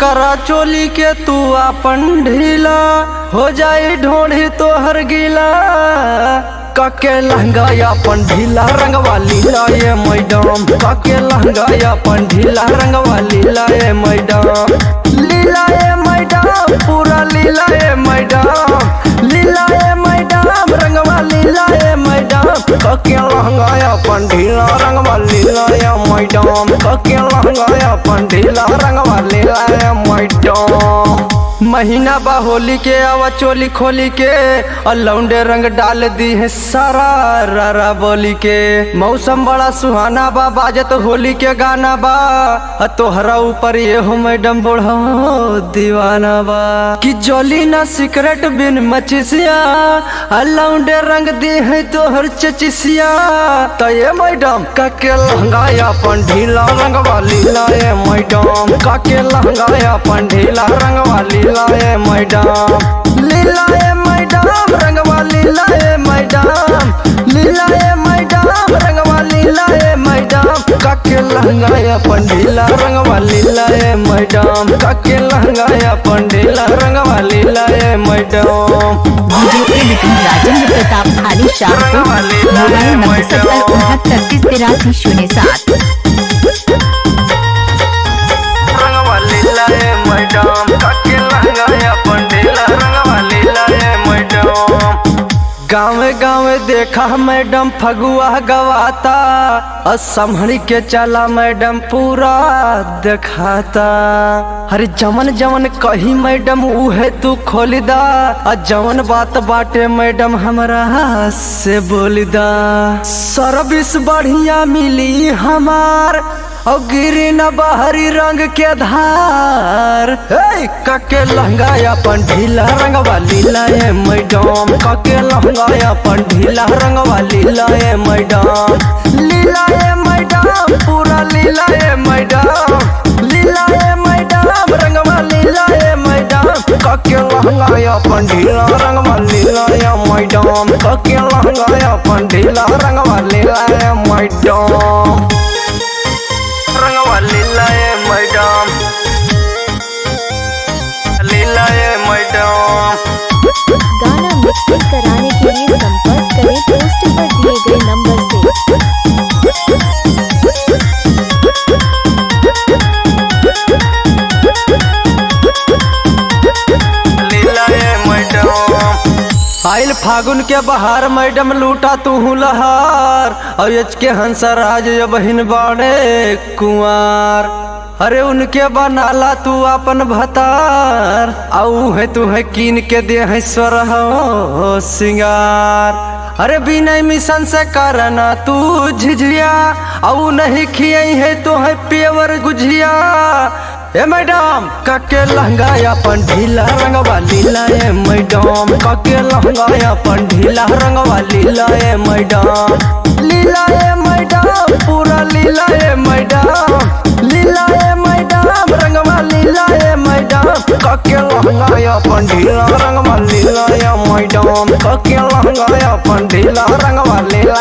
करा चोली के तू अपन ढीला, हो जाए ढोढ़ी तोहर गीला। काके लहंगा अपन ढीला रंगवा लीला ये मैडम, काके लहंगा अपन ढीला रंगवा लीला ये मैडम। लीला ये मैडम पूरा लीला ये मैडम, लीला ये मैडम रंगवा लीला ये मैडम। काके लहंगा अपन ढीला रंगवा लीला ये मैडम, काके लहंगा अपन ढीला रंगवा लीला ये मैडम। महीना बा होली के आवा चोली खोली के, और लौंडे रंग डाल दी है सारा रारा बोली के। मौसम बड़ा सुहाना बा, बाजत होली के गाना बा, तोहरा ऊपर ये हो मैडम बूढ़ा दीवाना बा। कि जोली ना सिगरेट बिन मचिसिया, लौंडे रंग दी है तोहर चचिसिया। तो ये मैडम काके लहंगा अपन ढीला रंगवा लीला ये मैडम, काके लहंगा अपन ढीला रंगवा लीला ये मैडम। लीला ये मैडम रंगवा लीला ये मैडम, लीला ये मैडम रंगवा लीला ये मैडम। काके लहंगा अपन ढीला रंगवा लीला ये मैडम, काके लहंगा अपन ढीला रंगवा लीला ये मैडम। राजेंद्र प्रताप खाली शाहपुर, मोबाइल नंबर 7069330307। रंगवा लीला ये मैडम, काके लहंगा अपन ढीला रंगवा लीला ये मैडम। गाँवे गाँवे देखा मैडम फगुआ गवाता, और संभरी के चला मैडम पूरा दिखाता। अरे जमन जमन कही मैडम उहे तू खोली दा, और जमन बात बाटे मैडम हमरा से बोली दा। सर्विस बढ़िया मिली हमार, और गिरी न बाहरी रंग के धार। काके लहंगा अपन ढीला रंगवा लीला ये मैडम, काके लहंगा अपन ढीला रंगवा लीला ये मैडम। लीला ये मैडम पूरा लीला ये मैडम, लीला ये मैडम रंगवा लीला ये मैडम। काके लहंगा अपन ढीला रंगवा लीला ये मैडम, काके लहंगा अपन ढीला रंगवा लीला ये मैडम। रंगवा लीला ये मैडम, लीला ये मैडम। गाना मिक्सिंग कराने के लिए संपर्क करें पोस्ट पर दिए गए नंबर से। लीला ये मैडम। आइल फागुन के बहार मैडम लूटा तू लहार, और एच के हंसराज बहिन बाड़े कुंवार। अरे उनके बनाला तू अपन भतार, आऊ है तू है कीन के दे है स्वर हो सिंगार। अरे बिना मिशन से करना तू झिझिया, आऊ नहीं खियाई है तो है पेवर गुझिया। ए मैडम काके लहंगा अपन ढीला रंगवा लीला ये मैडम, काके लहंगा अपन ढीला रंगवा लीला ये मैडम। लीला ये मैडम पूरा लीला ये मैडम, लीला ये मैडम रंगवा लीला ये मैडम। काके लहंगा अपन ढीला रंगवा लीला ये मैडम, काके लहंगा अपन ढीला रंगवा लीला